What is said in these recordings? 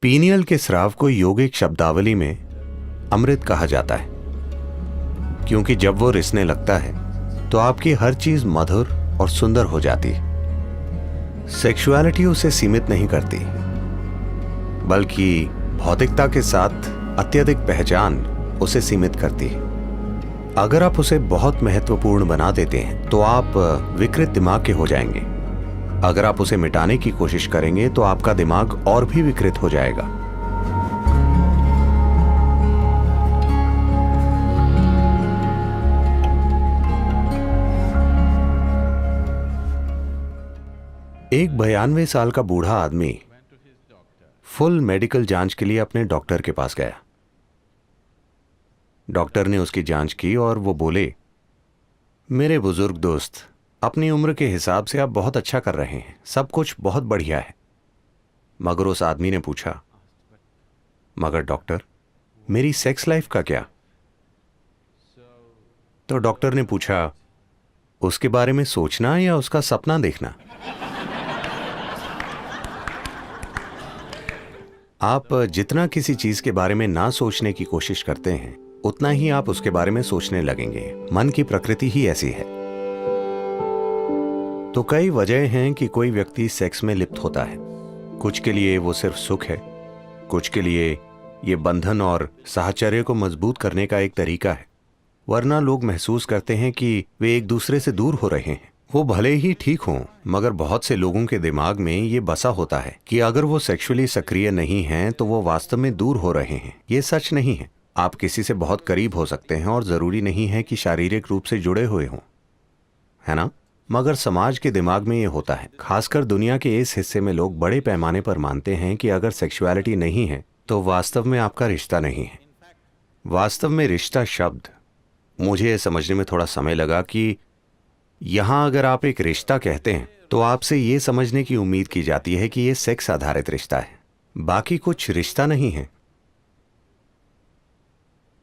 Pineal के स्राव को यौगिक शब्दावली में अमृत कहा जाता है, क्योंकि जब वो रिसने लगता है तो आपकी हर चीज मधुर और सुंदर हो जाती है। सेक्सुअलिटी उसे सीमित नहीं करती, बल्कि भौतिकता के साथ अत्यधिक पहचान उसे सीमित करती है। अगर आप उसे बहुत महत्वपूर्ण बना देते हैं तो आप विकृत दिमाग के हो जाएंगे। अगर आप उसे मिटाने की कोशिश करेंगे तो आपका दिमाग और भी विकृत हो जाएगा। एक 92 साल का बूढ़ा आदमी फुल मेडिकल जांच के लिए अपने डॉक्टर के पास गया। डॉक्टर ने उसकी जांच की और वो बोले, मेरे बुजुर्ग दोस्त, अपनी उम्र के हिसाब से आप बहुत अच्छा कर रहे हैं, सब कुछ बहुत बढ़िया है। मगर उस आदमी ने पूछा, मगर डॉक्टर, मेरी सेक्स लाइफ का क्या? तो डॉक्टर ने पूछा, उसके बारे में सोचना या उसका सपना देखना? आप जितना किसी चीज के बारे में ना सोचने की कोशिश करते हैं, उतना ही आप उसके बारे में सोचने लगेंगे। मन की प्रकृति ही ऐसी है। तो कई वजह हैं कि कोई व्यक्ति सेक्स में लिप्त होता है। कुछ के लिए वो सिर्फ सुख है, कुछ के लिए ये बंधन और साहचर्य को मजबूत करने का एक तरीका है। वरना लोग महसूस करते हैं कि वे एक दूसरे से दूर हो रहे हैं। वो भले ही ठीक हों, मगर बहुत से लोगों के दिमाग में ये बसा होता है कि अगर वो सेक्सुअली सक्रिय नहीं हैं तो वो वास्तव में दूर हो रहे हैं। ये सच नहीं है। आप किसी से बहुत करीब हो सकते हैं और जरूरी नहीं है कि शारीरिक रूप से जुड़े हुए हों, है ना? मगर समाज के दिमाग में ये होता है। खासकर दुनिया के इस हिस्से में लोग बड़े पैमाने पर मानते हैं कि अगर सेक्सुअलिटी नहीं है तो वास्तव में आपका रिश्ता नहीं है। वास्तव में रिश्ता शब्द, मुझे ये समझने में थोड़ा समय लगा कि यहां अगर आप एक रिश्ता कहते हैं तो आपसे ये समझने की उम्मीद की जाती है कि ये सेक्स आधारित रिश्ता है, बाकी कुछ रिश्ता नहीं है।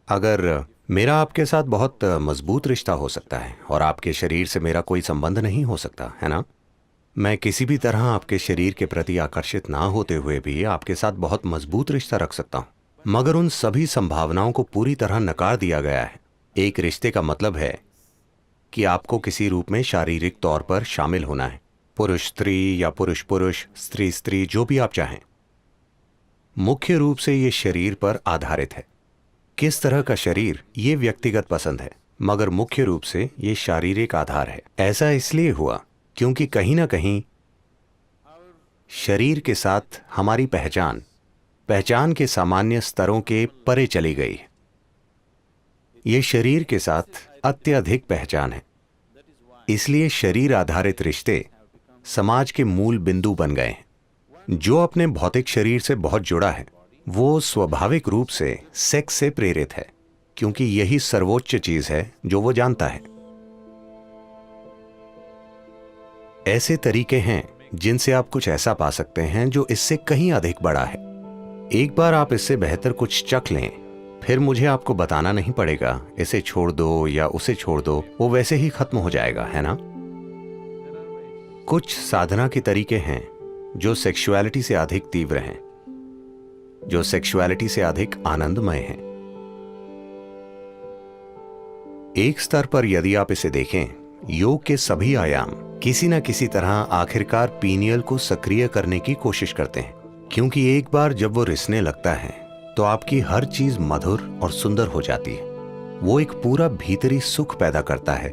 अगर मेरा आपके साथ बहुत मजबूत रिश्ता हो सकता है और आपके शरीर से मेरा कोई संबंध नहीं हो सकता, है ना? मैं किसी भी तरह आपके शरीर के प्रति आकर्षित ना होते हुए भी आपके साथ बहुत मजबूत रिश्ता रख सकता हूं। मगर उन सभी संभावनाओं को पूरी तरह नकार दिया गया है। एक रिश्ते का मतलब है कि आपको किसी रूप में शारीरिक तौर पर शामिल होना है। पुरुष स्त्री या पुरुष पुरुष, स्त्री स्त्री, जो भी आप चाहें। मुख्य रूप से ये शरीर पर आधारित है। किस तरह का शरीर, ये व्यक्तिगत पसंद है, मगर मुख्य रूप से ये शारीरिक आधार है। ऐसा इसलिए हुआ क्योंकि कहीं ना कहीं शरीर के साथ हमारी पहचान के सामान्य स्तरों के परे चली गई है। ये शरीर के साथ अत्यधिक पहचान है। इसलिए शरीर आधारित रिश्ते समाज के मूल बिंदु बन गए हैं। जो अपने भौतिक शरीर से बहुत जुड़ा है वो स्वाभाविक रूप से सेक्स से प्रेरित है, क्योंकि यही सर्वोच्च चीज है जो वो जानता है। ऐसे तरीके हैं जिनसे आप कुछ ऐसा पा सकते हैं जो इससे कहीं अधिक बड़ा है। एक बार आप इससे बेहतर कुछ चख लें, फिर मुझे आपको बताना नहीं पड़ेगा इसे छोड़ दो या उसे छोड़ दो, वो वैसे ही खत्म हो जाएगा, है ना? कुछ साधना के तरीके हैं जो सेक्सुअलिटी से अधिक तीव्र हैं, जो सेक्सुअलिटी से अधिक आनंदमय हैं। एक स्तर पर यदि आप इसे देखें, योग के सभी आयाम किसी न किसी तरह आखिरकार पीनियल को सक्रिय करने की कोशिश करते हैं, क्योंकि एक बार जब वो रिसने लगता है तो आपकी हर चीज मधुर और सुंदर हो जाती है। वो एक पूरा भीतरी सुख पैदा करता है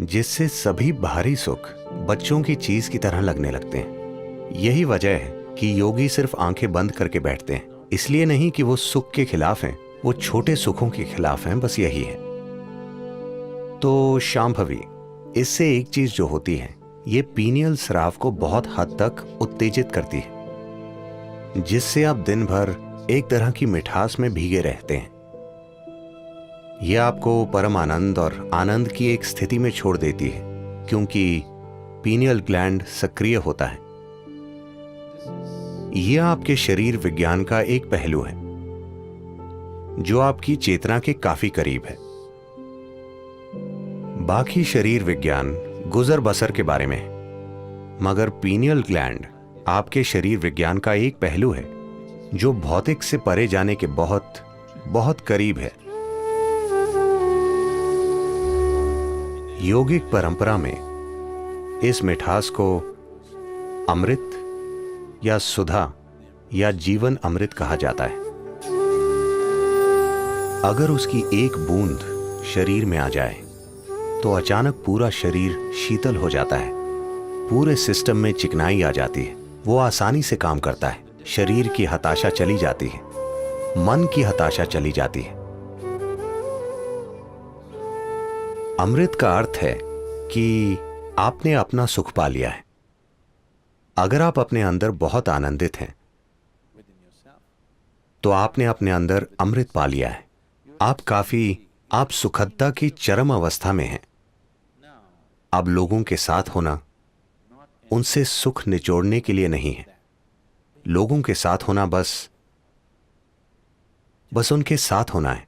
जिससे सभी बाहरी सुख बच्चों की चीज की तरह लगने लगते हैं। यही वजह है कि योगी सिर्फ आंखें बंद करके बैठते हैं। इसलिए नहीं कि वो सुख के खिलाफ हैं, वो छोटे सुखों के खिलाफ हैं, बस यही है। तो शांभवी, इससे एक चीज जो होती है, ये पीनियल स्राव को बहुत हद तक उत्तेजित करती है, जिससे आप दिन भर एक तरह की मिठास में भीगे रहते हैं। यह आपको परम आनंद और आनंद की एक स्थिति में छोड़ देती है, क्योंकि पीनियल ग्लैंड सक्रिय होता है। यह आपके शरीर विज्ञान का एक पहलू है जो आपकी चेतना के काफी करीब है। बाकी शरीर विज्ञान गुजर बसर के बारे में, मगर पीनियल ग्लैंड आपके शरीर विज्ञान का एक पहलू है जो भौतिक से परे जाने के बहुत बहुत करीब है। योगिक परंपरा में इस मिठास को अमृत या सुधा या जीवन अमृत कहा जाता है। अगर उसकी एक बूंद शरीर में आ जाए तो अचानक पूरा शरीर शीतल हो जाता है, पूरे सिस्टम में चिकनाई आ जाती है, वो आसानी से काम करता है, शरीर की हताशा चली जाती है, मन की हताशा चली जाती है। अमृत का अर्थ है कि आपने अपना सुख पा लिया है। अगर आप अपने अंदर बहुत आनंदित हैं तो आपने अपने अंदर अमृत पा लिया है। आप सुखदता की चरम अवस्था में हैं। अब लोगों के साथ होना उनसे सुख निचोड़ने के लिए नहीं है। लोगों के साथ होना बस उनके साथ होना है।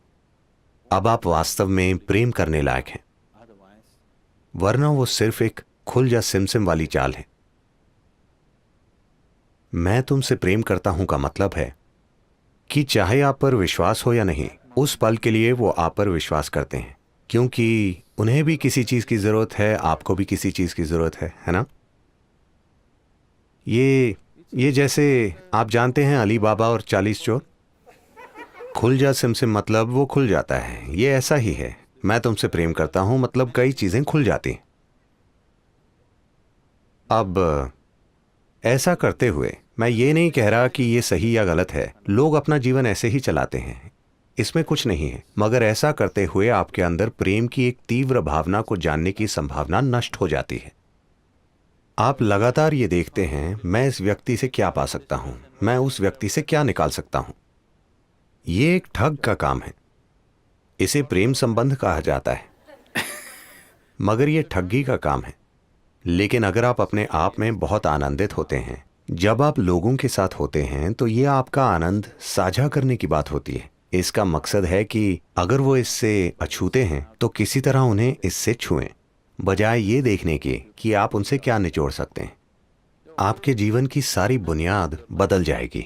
अब आप वास्तव में प्रेम करने लायक हैं, वरना वो सिर्फ एक खुल जा सिमसिम वाली चाल है। मैं तुमसे प्रेम करता हूं का मतलब है कि चाहे आप पर विश्वास हो या नहीं, उस पल के लिए वो आप पर विश्वास करते हैं, क्योंकि उन्हें भी किसी चीज की जरूरत है, आपको भी किसी चीज की जरूरत है ना? ये जैसे आप जानते हैं अली बाबा और 40 चोर। खुल जा सिमसिम मतलब वो खुल जाता है। ये ऐसा ही है। मैं तुमसे प्रेम करता हूं मतलब कई चीजें खुल जाती हैं। अब ऐसा करते हुए मैं ये नहीं कह रहा कि ये सही या गलत है। लोग अपना जीवन ऐसे ही चलाते हैं, इसमें कुछ नहीं है। मगर ऐसा करते हुए आपके अंदर प्रेम की एक तीव्र भावना को जानने की संभावना नष्ट हो जाती है। आप लगातार ये देखते हैं, मैं इस व्यक्ति से क्या पा सकता हूं, मैं उस व्यक्ति से क्या निकाल सकता हूं। ये एक ठग का काम है। इसे प्रेम संबंध कहा जाता है, मगर यह ठगी का काम है। लेकिन अगर आप अपने आप में बहुत आनंदित होते हैं, जब आप लोगों के साथ होते हैं, तो यह आपका आनंद साझा करने की बात होती है। इसका मकसद है कि अगर वो इससे अछूते हैं तो किसी तरह उन्हें इससे छुएं, बजाय ये देखने के कि आप उनसे क्या निचोड़ सकते हैं। आपके जीवन की सारी बुनियाद बदल जाएगी।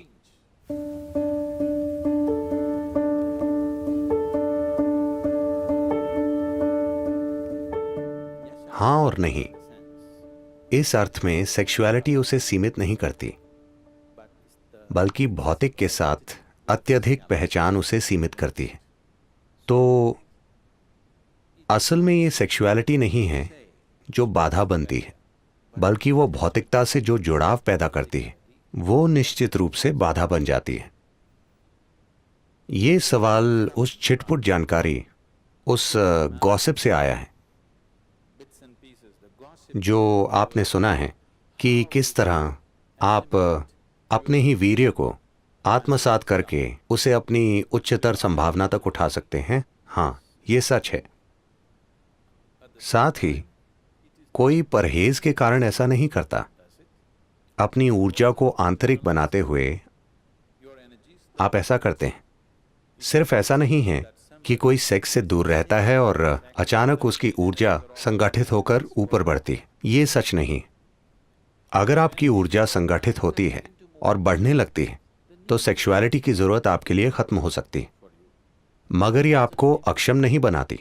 हाँ और नहीं। इस अर्थ में सेक्सुअलिटी उसे सीमित नहीं करती, बल्कि भौतिक के साथ अत्यधिक पहचान उसे सीमित करती है। तो असल में ये सेक्सुअलिटी नहीं है जो बाधा बनती है, बल्कि वो भौतिकता से जो जुड़ाव पैदा करती है, वो निश्चित रूप से बाधा बन जाती है। ये सवाल उस छिटपुट जानकारी, उस गॉसिप से आया है जो आपने सुना है कि किस तरह आप अपने ही वीर्य को आत्मसात करके उसे अपनी उच्चतर संभावना तक उठा सकते हैं। हाँ, ये सच है। साथ ही कोई परहेज के कारण ऐसा नहीं करता। अपनी ऊर्जा को आंतरिक बनाते हुए आप ऐसा करते हैं। सिर्फ ऐसा नहीं है कि कोई सेक्स से दूर रहता है और अचानक उसकी ऊर्जा संगठित होकर ऊपर बढ़ती है। ये सच नहीं। अगर आपकी ऊर्जा संगठित होती है और बढ़ने लगती है तो सेक्सुअलिटी की जरूरत आपके लिए खत्म हो सकती है। मगर ये आपको अक्षम नहीं बनाती,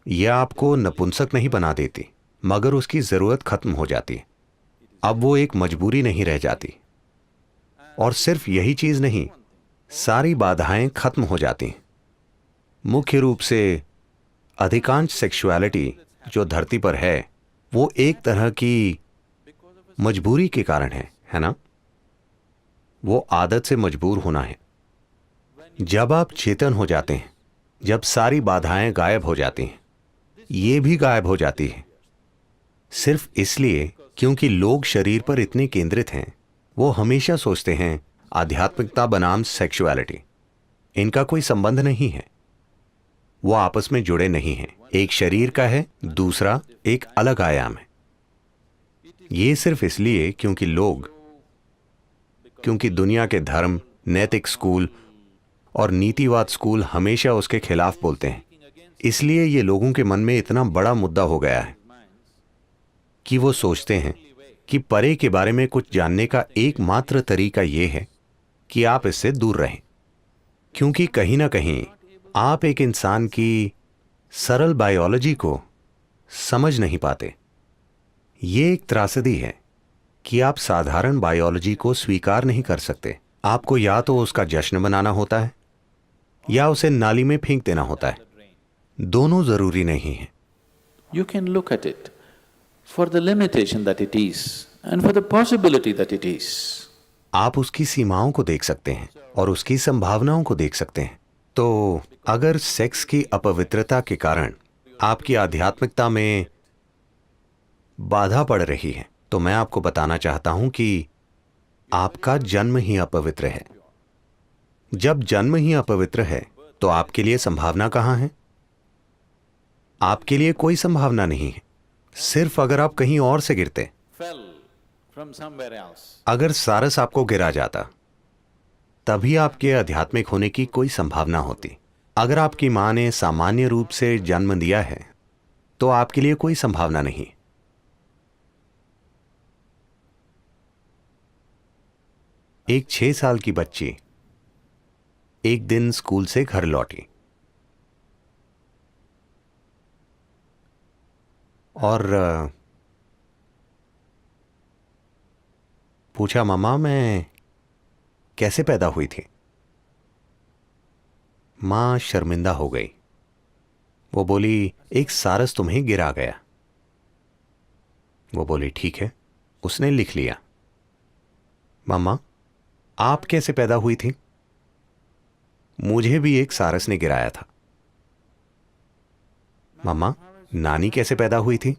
यह आपको नपुंसक नहीं बना देती, मगर उसकी जरूरत खत्म हो जाती है। अब वो एक मजबूरी नहीं रह जाती। और सिर्फ यही चीज नहीं, सारी बाधाएं खत्म हो जाती हैं। मुख्य रूप से अधिकांश सेक्सुअलिटी जो धरती पर है वो एक तरह की मजबूरी के कारण है ना? वो आदत से मजबूर होना है। जब आप चेतन हो जाते हैं, जब सारी बाधाएं गायब हो जाती हैं, ये भी गायब हो जाती है, सिर्फ इसलिए क्योंकि लोग शरीर पर इतने केंद्रित हैं। वो हमेशा सोचते हैं आध्यात्मिकता बनाम सेक्सुअलिटी, इनका कोई संबंध नहीं है, वो आपस में जुड़े नहीं हैं। एक शरीर का है, दूसरा एक अलग आयाम है। ये सिर्फ इसलिए क्योंकि दुनिया के धर्म, नैतिक स्कूल और नीतिवाद स्कूल हमेशा उसके खिलाफ बोलते हैं। इसलिए ये लोगों के मन में इतना बड़ा मुद्दा हो गया है कि वो सोचते हैं कि परे के बारे में कुछ जानने का एकमात्र तरीका यह है कि आप इससे दूर रहें, क्योंकि कहीं ना कहीं आप एक इंसान की सरल बायोलॉजी को समझ नहीं पाते। ये एक त्रासदी है कि आप साधारण बायोलॉजी को स्वीकार नहीं कर सकते। आपको या तो उसका जश्न मनाना होता है या उसे नाली में फेंक देना होता है। दोनों जरूरी नहीं है। You can look at it for the limitation that it is and for the possibility that it is. आप उसकी सीमाओं को देख सकते हैं और उसकी संभावनाओं को देख सकते हैं। तो अगर सेक्स की अपवित्रता के कारण आपकी आध्यात्मिकता में बाधा पड़ रही है, तो मैं आपको बताना चाहता हूं कि आपका जन्म ही अपवित्र है। जब जन्म ही अपवित्र है तो आपके लिए संभावना कहां है? आपके लिए कोई संभावना नहीं है, सिर्फ अगर आप कहीं और से गिरते। Fell from somewhere else. अगर सारस आपको गिरा जाता तभी आपके आध्यात्मिक होने की कोई संभावना होती। अगर आपकी मां ने सामान्य रूप से जन्म दिया है तो आपके लिए कोई संभावना नहीं। एक 6 साल की बच्ची एक दिन स्कूल से घर लौटी और पूछा, मम्मा मैं कैसे पैदा हुई थी? मां शर्मिंदा हो गई। वो बोली, एक सारस तुम्हें गिरा गया। वो बोली, ठीक है, उसने लिख लिया। मम्मा आप कैसे पैदा हुई थी? मुझे भी एक सारस ने गिराया था। मम्मा नानी कैसे पैदा हुई थी?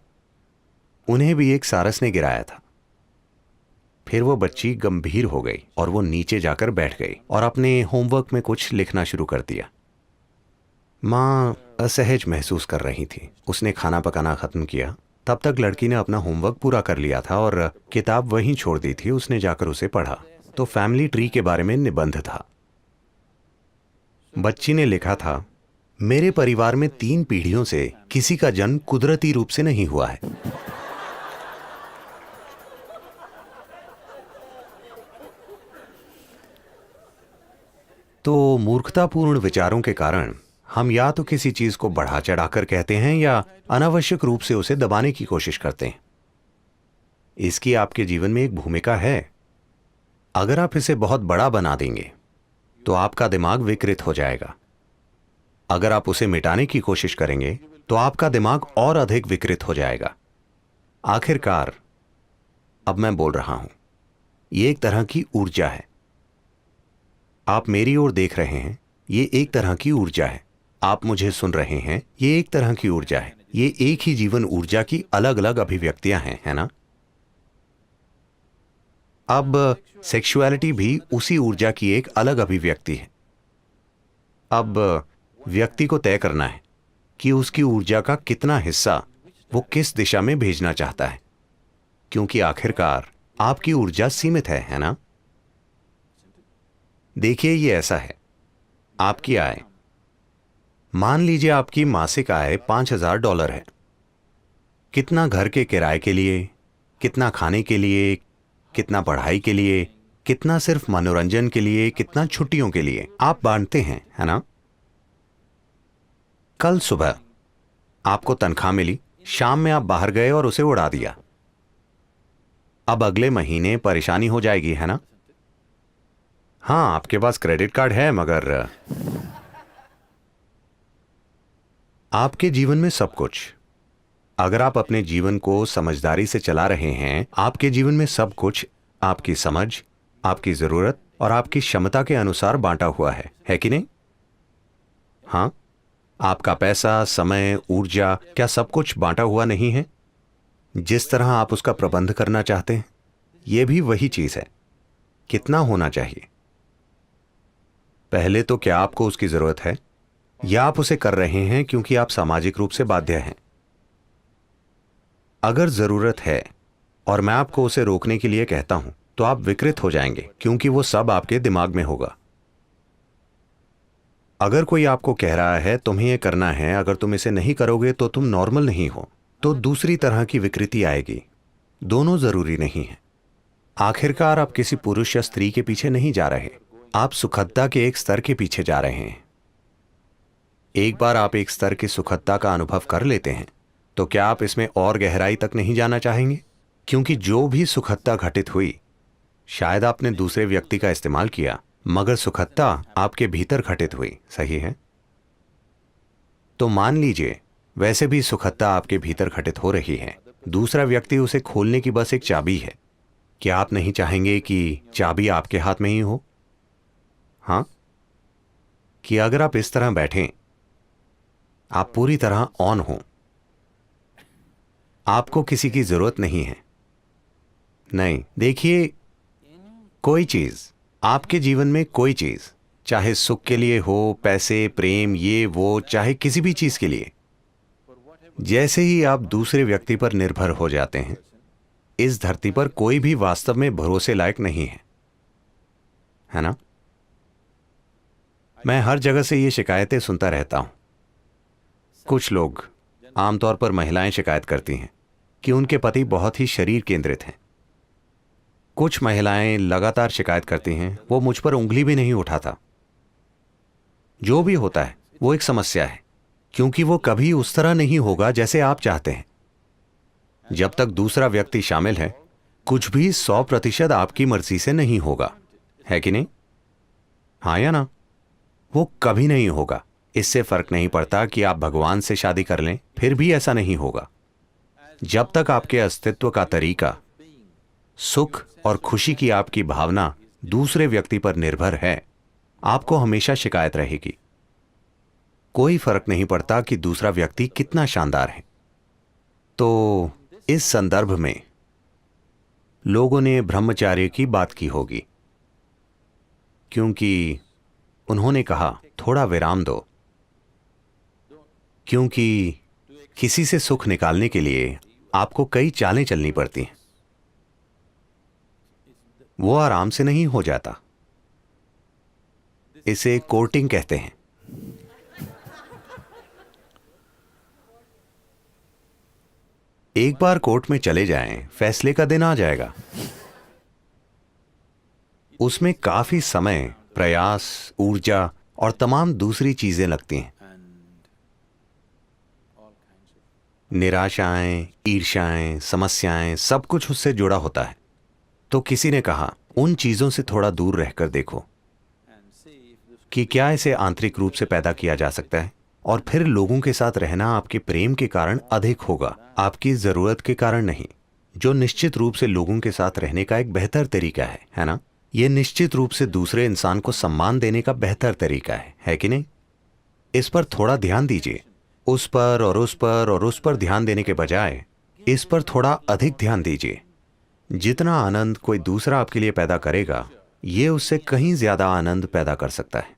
उन्हें भी एक सारस ने गिराया था। फिर वो बच्ची गंभीर हो गई और वो नीचे जाकर बैठ गई और अपने होमवर्क में कुछ लिखना शुरू कर दिया। मां असहज महसूस कर रही थी। उसने खाना पकाना खत्म किया। तब तक लड़की ने अपना होमवर्क पूरा कर लिया था और किताब वहीं छोड़ दी थी। उसने जाकर उसे पढ़ा तो फैमिली ट्री के बारे में निबंध था। बच्ची ने लिखा था, मेरे परिवार में 3 पीढ़ियों से किसी का जन्म कुदरती रूप से नहीं हुआ है। तो मूर्खतापूर्ण विचारों के कारण हम या तो किसी चीज को बढ़ा चढ़ाकर कहते हैं या अनावश्यक रूप से उसे दबाने की कोशिश करते हैं। इसकी आपके जीवन में एक भूमिका है। अगर आप इसे बहुत बड़ा बना देंगे तो आपका दिमाग विकृत हो जाएगा। अगर आप उसे मिटाने की कोशिश करेंगे तो आपका दिमाग और अधिक विकृत हो जाएगा। आखिरकार अब मैं बोल रहा हूं, यह एक तरह की ऊर्जा है। आप मेरी ओर देख रहे हैं, ये एक तरह की ऊर्जा है। आप मुझे सुन रहे हैं, ये एक तरह की ऊर्जा है। ये एक ही जीवन ऊर्जा की अलग अलग अभिव्यक्तियां हैं, है ना? अब सेक्सुअलिटी भी उसी ऊर्जा की एक अलग अभिव्यक्ति है। अब व्यक्ति को तय करना है कि उसकी ऊर्जा का कितना हिस्सा वो किस दिशा में भेजना चाहता है, क्योंकि आखिरकार आपकी ऊर्जा सीमित है ना? देखिए, ये ऐसा है, आपकी आय, मान लीजिए आपकी मासिक आय $5000 है। कितना घर के किराए के लिए, कितना खाने के लिए, कितना पढ़ाई के लिए, कितना सिर्फ मनोरंजन के लिए, कितना छुट्टियों के लिए आप बांटते हैं, है ना? कल सुबह आपको तनख्वाह मिली, शाम में आप बाहर गए और उसे उड़ा दिया। अब अगले महीने परेशानी हो जाएगी, है ना? हाँ, आपके पास क्रेडिट कार्ड है, मगर आपके जीवन में सब कुछ, अगर आप अपने जीवन को समझदारी से चला रहे हैं, आपके जीवन में सब कुछ आपकी समझ, आपकी जरूरत और आपकी क्षमता के अनुसार बांटा हुआ है कि नहीं? हाँ, आपका पैसा, समय, ऊर्जा, क्या सब कुछ बांटा हुआ नहीं है? जिस तरह आप उसका प्रबंध करना चाहते हैं, यह भी वही चीज है। कितना होना चाहिए? पहले तो क्या आपको उसकी जरूरत है, या आप उसे कर रहे हैं क्योंकि आप सामाजिक रूप से बाध्य हैं? अगर जरूरत है और मैं आपको उसे रोकने के लिए कहता हूं तो आप विकृत हो जाएंगे, क्योंकि वो सब आपके दिमाग में होगा। अगर कोई आपको कह रहा है तुम्हें यह करना है, अगर तुम इसे नहीं करोगे तो तुम नॉर्मल नहीं हो, तो दूसरी तरह की विकृति आएगी। दोनों जरूरी नहीं है। आखिरकार आप किसी पुरुष या स्त्री के पीछे नहीं जा रहे, आप सुखदता के एक स्तर के पीछे जा रहे हैं। एक बार आप एक स्तर की सुखदता का अनुभव कर लेते हैं तो क्या आप इसमें और गहराई तक नहीं जाना चाहेंगे? क्योंकि जो भी सुखदता घटित हुई, शायद आपने दूसरे व्यक्ति का इस्तेमाल किया, मगर सुखदता आपके भीतर घटित हुई, सही है? तो मान लीजिए वैसे भी सुखदता आपके भीतर घटित हो रही है, दूसरा व्यक्ति उसे खोलने की बस एक चाबी है। क्या आप नहीं चाहेंगे कि चाबी आपके हाथ में ही हो? हाँ, कि अगर आप इस तरह बैठें, आप पूरी तरह ऑन हो, आपको किसी की जरूरत नहीं है। नहीं, देखिए, कोई चीज, आपके जीवन में कोई चीज, चाहे सुख के लिए हो, पैसे, प्रेम, ये वो, चाहे किसी भी चीज के लिए, जैसे ही आप दूसरे व्यक्ति पर निर्भर हो जाते हैं, इस धरती पर कोई भी वास्तव में भरोसे लायक नहीं है ना? मैं हर जगह से ये शिकायतें सुनता रहता हूं। कुछ लोग, आमतौर पर महिलाएं, शिकायत करती हैं कि उनके पति बहुत ही शरीर केंद्रित हैं। कुछ महिलाएं लगातार शिकायत करती हैं, वो मुझ पर उंगली भी नहीं उठाता। जो भी होता है वो एक समस्या है, क्योंकि वो कभी उस तरह नहीं होगा जैसे आप चाहते हैं। जब तक दूसरा व्यक्ति शामिल है, कुछ भी 100% आपकी मर्जी से नहीं होगा, है कि नहीं? हाँ या ना? वो कभी नहीं होगा। इससे फर्क नहीं पड़ता कि आप भगवान से शादी कर लें, फिर भी ऐसा नहीं होगा। जब तक आपके अस्तित्व का तरीका, सुख और खुशी की आपकी भावना दूसरे व्यक्ति पर निर्भर है, आपको हमेशा शिकायत रहेगी। कोई फर्क नहीं पड़ता कि दूसरा व्यक्ति कितना शानदार है। तो इस संदर्भ में लोगों ने ब्रह्मचार्य की बात की होगी, क्योंकि उन्होंने कहा थोड़ा विराम दो, क्योंकि किसी से सुख निकालने के लिए आपको कई चालें चलनी पड़ती हैं। वो आराम से नहीं हो जाता। इसे कोर्टिंग कहते हैं। एक बार कोर्ट में चले जाएं, फैसले का दिन आ जाएगा। उसमें काफी समय, प्रयास, ऊर्जा और तमाम दूसरी चीजें लगती हैं। निराशाएं, ईर्ष्याएं, समस्याएं, सब कुछ उससे जुड़ा होता है। तो किसी ने कहा, उन चीजों से थोड़ा दूर रहकर देखो कि क्या इसे आंतरिक रूप से पैदा किया जा सकता है, और फिर लोगों के साथ रहना आपके प्रेम के कारण अधिक होगा, आपकी जरूरत के कारण नहीं, जो निश्चित रूप से लोगों के साथ रहने का एक बेहतर तरीका है ना? यह निश्चित रूप से दूसरे इंसान को सम्मान देने का बेहतर तरीका है कि नहीं? इस पर थोड़ा ध्यान दीजिए। उस पर और उस पर और उस पर ध्यान देने के बजाय इस पर थोड़ा अधिक ध्यान दीजिए। जितना आनंद कोई दूसरा आपके लिए पैदा करेगा, ये उससे कहीं ज्यादा आनंद पैदा कर सकता है।